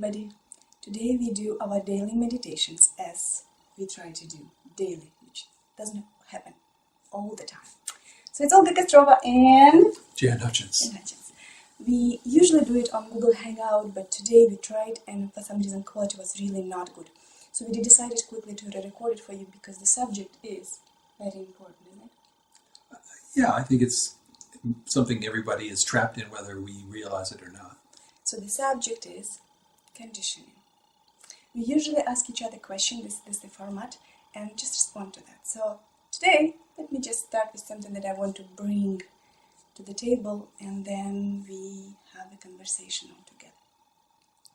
everybody. Today we do our daily meditations as we try to do daily, which doesn't happen all the time. So it's Olga, Kostrova and Hutchins. We usually do it on Google Hangout, but today we tried and for some reason quality was really not good. So we decided quickly to record it for you because the subject is very important, isn't it? Yeah, I think it's something everybody is trapped in, whether we realize it or not. So the subject is conditioning. We usually ask each other questions, this is the format, and just respond to that. So today, let me just start with something that I want to bring to the table, and then we have a conversation altogether.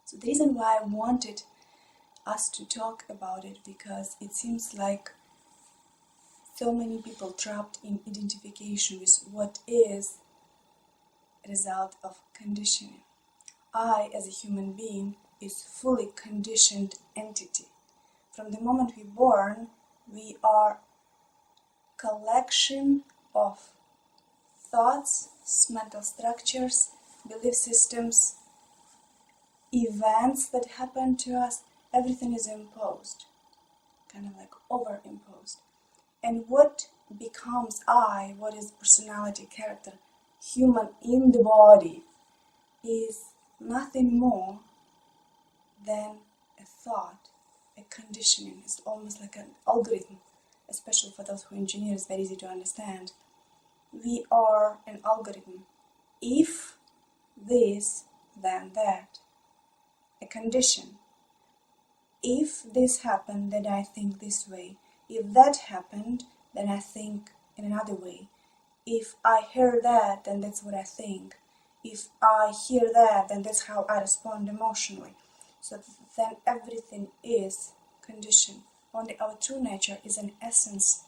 So the reason why I wanted us to talk about it, because it seems like so many people trapped in identification with what is a result of conditioning. I, as a human being, is fully conditioned entity. From the moment we're born, we are collection of thoughts, mental structures, belief systems, events that happen to us. Everything is imposed, kind of like overimposed. And what becomes I, what is personality, character, human in the body, is nothing more than a thought, a conditioning. It's almost like an algorithm, especially for those who are engineers, very easy to understand. We are an algorithm. If this, then that. A condition. If this happened, then I think this way. If that happened, then I think in another way. If I hear that, then that's what I think. If I hear that, then that's how I respond emotionally. So then everything is conditioned. Only our true nature is an essence,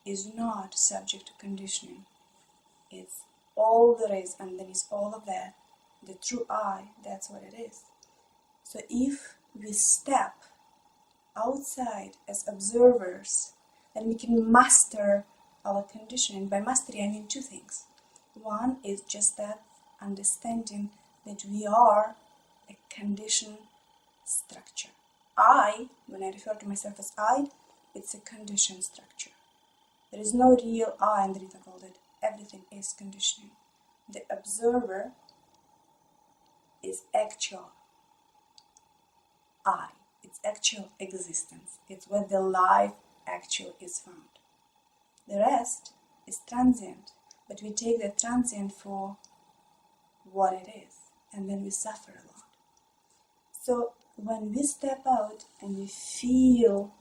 is not subject to conditioning. It's all there is, and then it's all of that. The true I, that's what it is. So if we step outside as observers, then we can master our conditioning. By mastery, I mean two things. One is just that understanding that we are a conditioned structure. I, when I refer to myself as I, it's a conditioned structure. There is no real I in the reason called it. Everything is conditioning. The observer is actual I. It's actual existence. It's where the life actually is found. The rest is transient, but we take the transient for what it is, and then we suffer a lot. So when we step out and we feel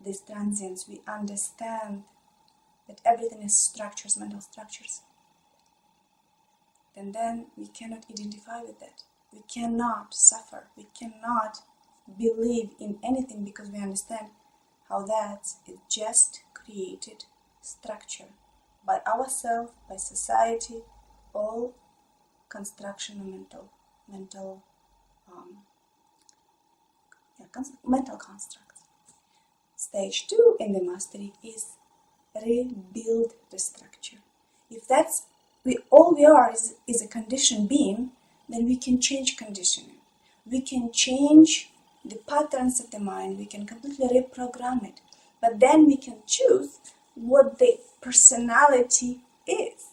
these transients, we understand that everything is structures, mental structures, then we cannot identify with that. We cannot suffer. We cannot believe in anything because we understand how that is just created structure by ourselves, by society, all construction of mental constructs. Stage 2 in the mastery is rebuild the structure. If that's all we are is a conditioned being, then we can change conditioning. We can change the patterns of the mind. We can completely reprogram it. But then we can choose what the personality is.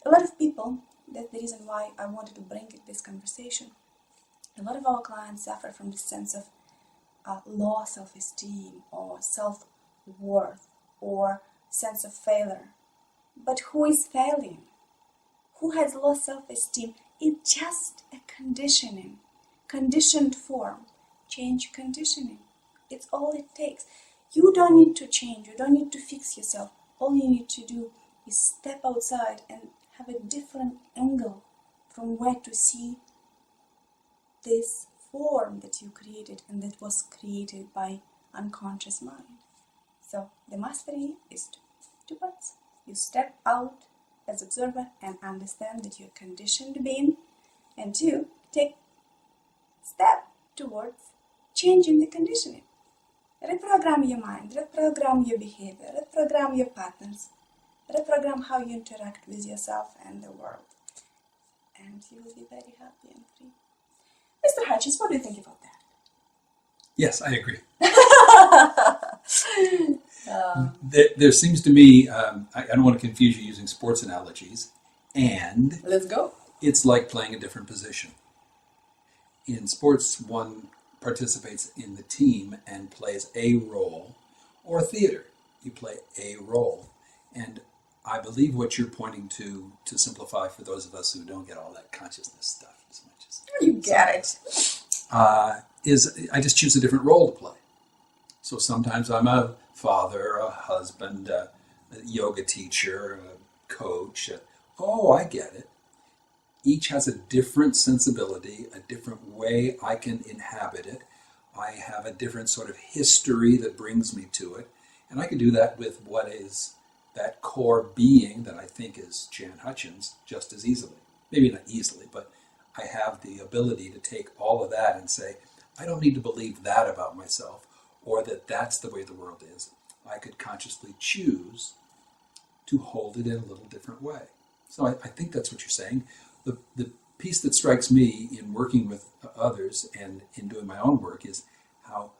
A lot of people, that's the reason why I wanted to bring this conversation. A lot of our clients suffer from this sense of low self-esteem or self-worth or sense of failure. But who is failing? Who has low self-esteem? It's just a conditioning, conditioned form. Change conditioning. It's all it takes. You don't need to change. You don't need to fix yourself. All you need to do is step outside and have a different angle from where to see this form that you created and that was created by unconscious mind. So the mastery is two parts. You step out as observer and understand that you're a conditioned being, and 2, take step towards changing the conditioning. Reprogram your mind, reprogram your behavior, reprogram your patterns, reprogram how you interact with yourself and the world, and you will be very happy and free. Mr. Hutchins, what do you think about that? Yes, I agree. There seems to me, I don't want to confuse you using sports analogies, and Let's go. it's like playing a different position. In sports, one participates in the team and plays a role, or theater, you play a role. And I believe what you're pointing to simplify for those of us who don't get all that consciousness stuff as much as you get it, is I just choose a different role to play. So sometimes I'm a father, a husband, a yoga teacher, a coach. Oh, I get it. Each has a different sensibility, a different way I can inhabit it. I have a different sort of history that brings me to it. And I can do that with what is that core being that I think is Jan Hutchins just as easily. Maybe not easily, but I have the ability to take all of that and say, I don't need to believe that about myself or that that's the way the world is. I could consciously choose to hold it in a little different way. So I think that's what you're saying. The piece that strikes me in working with others and in doing my own work is how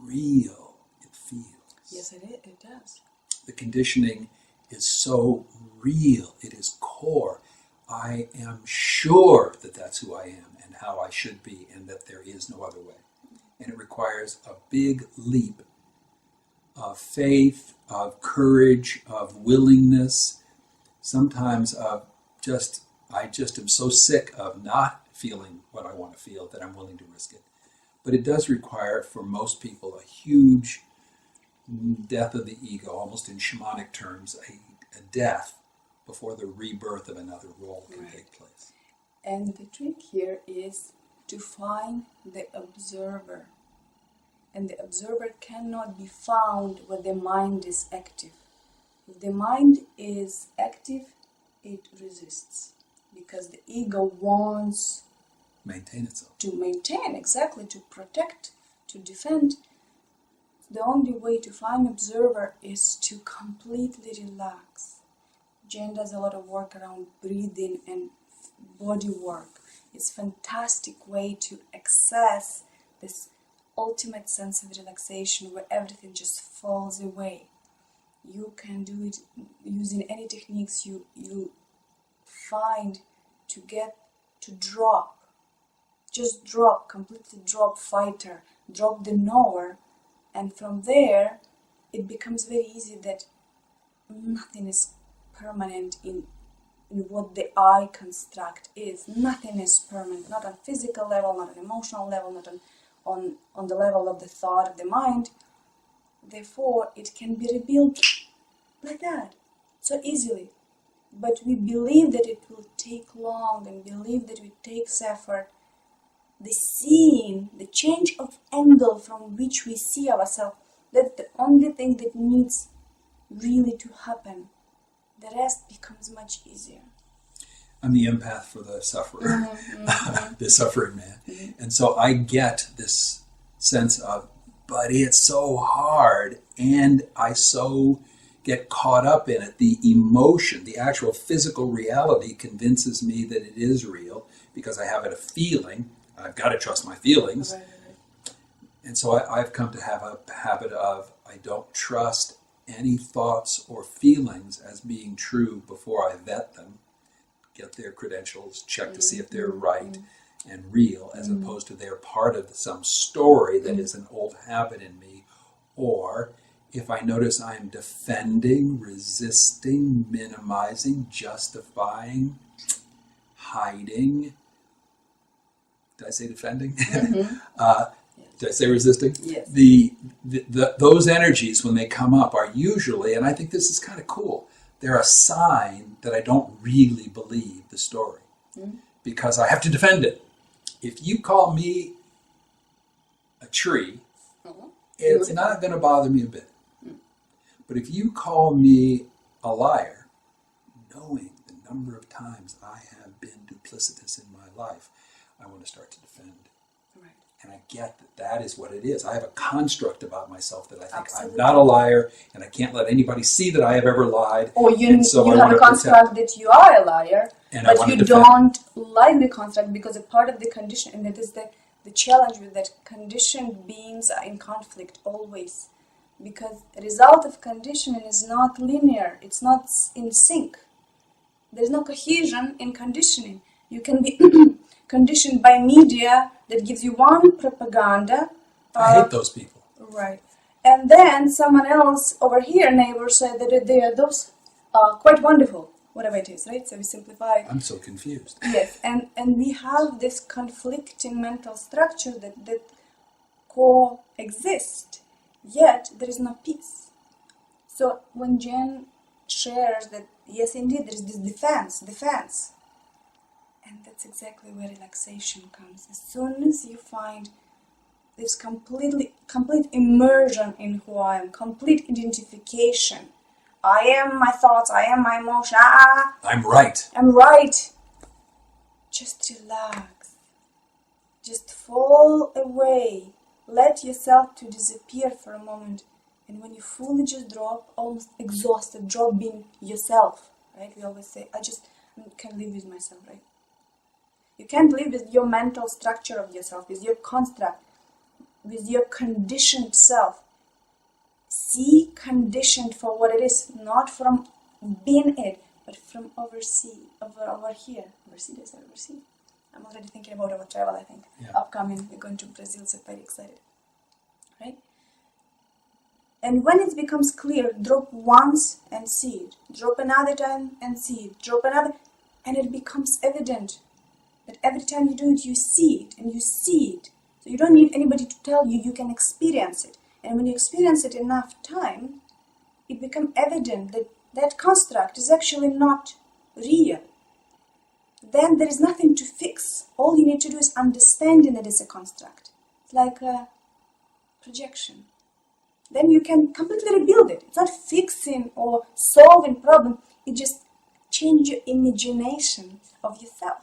real it feels. Yes, it does. The conditioning is so real. It is core. I am sure that that's who I am and how I should be and that there is no other way. And it requires a big leap of faith, of courage, of willingness, sometimes of I just am so sick of not feeling what I want to feel that I'm willing to risk it. But it does require, for most people, a huge death of the ego, almost in shamanic terms, a death before the rebirth of another role can take place. And the trick here is to find the observer. And the observer cannot be found when the mind is active. If the mind is active, it resists. Because the ego wants maintain itself. To maintain, exactly, to protect, to defend. The only way to find observer is to completely relax. Jen does a lot of work around breathing and body work. It's a fantastic way to access this ultimate sense of relaxation where everything just falls away. You can do it using any techniques you find to get to drop. Just drop, completely drop fighter, drop the knower, and from there it becomes very easy that nothing is permanent in what the I construct is. Nothing is permanent, not on physical level, not on emotional level, not on the level of the thought of the mind. Therefore, it can be rebuilt like that, so easily. But we believe that it will take long and believe that it takes effort. The seeing, the change of angle from which we see ourselves, that's the only thing that needs really to happen. The rest becomes much easier. I'm the empath for the sufferer, the suffering man. And so I get this sense of, but it's so hard, and I so get caught up in it. The emotion, the actual physical reality convinces me that it is real because I have a feeling. I've got to trust my feelings. Right. And so I've come to have a habit of I don't trust any thoughts or feelings as being true before I vet them, get their credentials, check to see if they're right and real, as opposed to they're part of some story that is an old habit in me. Or if I notice I'm defending, resisting, minimizing, justifying, hiding. Did I say defending? Did I say resisting? Yes. Those energies, when they come up, are usually, and I think this is kind of cool, they're a sign that I don't really believe the story. Because I have to defend it. If you call me a tree, it's not going to bother me a bit. But if you call me a liar, knowing the number of times I have been duplicitous in my life, I want to start to defend. Right. And I get that that is what it is. I have a construct about myself that I think Absolutely. I'm not a liar, and I can't let anybody see that I have ever lied. Or you I have a construct that you are a liar, but you don't like the construct because a part of the condition, and that is the challenge with that, conditioned beings are in conflict always. Because the result of conditioning is not linear, it's not in sync. There's no cohesion in conditioning. You can be conditioned by media that gives you one propaganda. I hate those people. Right. And then someone else over here, neighbor, said that those are quite wonderful, whatever it is, right? So we simplify. I'm so confused. Yes, and we have this conflicting mental structure that coexist, yet there is no peace. So when Jen shares that, yes, indeed, there is this defense, and that's exactly where relaxation comes. As soon as you find this complete immersion in who I am, complete identification. I am my thoughts, I am my emotion. I'm right. I'm right. Just relax. Just fall away. Let yourself to disappear for a moment. And when you fully just drop, almost exhausted, drop being yourself, right? We always say, I can live with myself, right? You can't live with your mental structure of yourself, with your construct, with your conditioned self. See conditioned for what it is, not from being it, but from over here. Oversee. I'm already thinking about our travel, I think. Yeah. Upcoming, we're going to Brazil, so very excited. Right? And when it becomes clear, drop once and see it. Drop another time and see it. Drop another, and it becomes evident that every time you do it, you see it, and you see it. So you don't need anybody to tell you, you can experience it. And when you experience it enough time, it becomes evident that that construct is actually not real. Then there is nothing to fix. All you need to do is understanding that it's a construct. It's like a projection. Then you can completely rebuild it. It's not fixing or solving problem. It just change your imagination of yourself.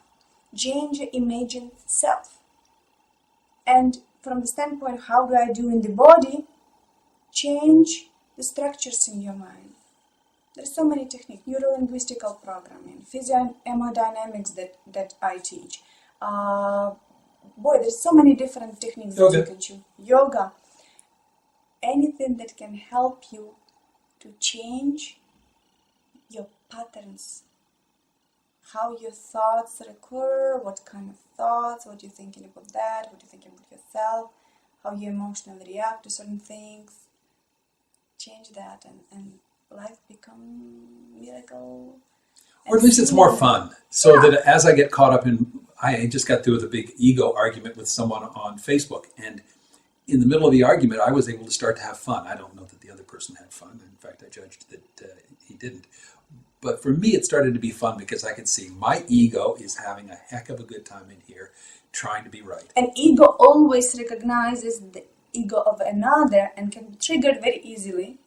Change your imagined self. And from the standpoint, how do I do in the body? Change the structures in your mind. There's so many techniques. Neuro-linguistic programming, physio-hemodynamics that I teach. There's so many different techniques that you can choose. Yoga. Anything that can help you to change your patterns. How your thoughts recur, what kind of thoughts, what you're thinking about that, what you're thinking about yourself, how you emotionally react to certain things. Change that and life become miracle. Or at least it's more fun. So that as I get caught up I just got through with a big ego argument with someone on Facebook, and in the middle of the argument, I was able to start to have fun. I don't know that the other person had fun. In fact, I judged that he didn't. But for me, it started to be fun because I could see my ego is having a heck of a good time in here, trying to be right. And ego always recognizes the ego of another and can be triggered very easily.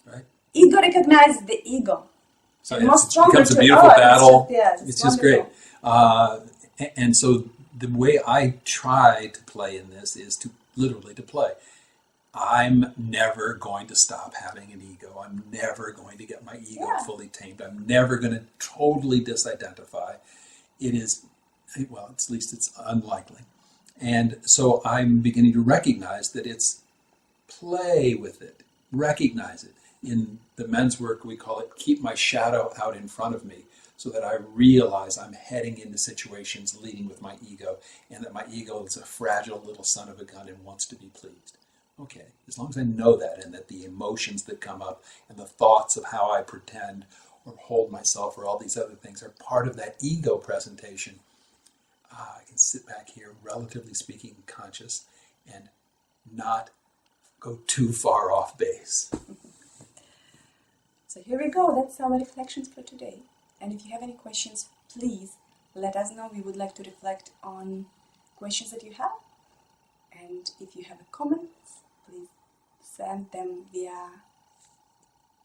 Right. Ego recognizes the ego. So it becomes a beautiful battle. It's just great. And so the way I try to play in this is to literally to play. I'm never going to stop having an ego. I'm never going to get my ego fully tamed. I'm never going to totally disidentify. It is, well, at least it's unlikely. And so I'm beginning to recognize that it's play with it, recognize it. In the men's work, we call it keep my shadow out in front of me, so that I realize I'm heading into situations leading with my ego, and that my ego is a fragile little son of a gun and wants to be pleased. Okay, as long as I know that, and that the emotions that come up and the thoughts of how I pretend or hold myself or all these other things are part of that ego presentation, I can sit back here, relatively speaking, conscious and not go too far off base. So here we go. That's our reflections for today. And if you have any questions, please let us know. We would like to reflect on questions that you have. And if you have comments, please send them via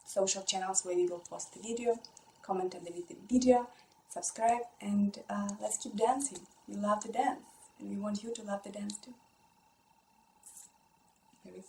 social channels where we will post the video. Comment underneath the video, subscribe, and let's keep dancing. We love to dance, and we want you to love the dance too. maybe.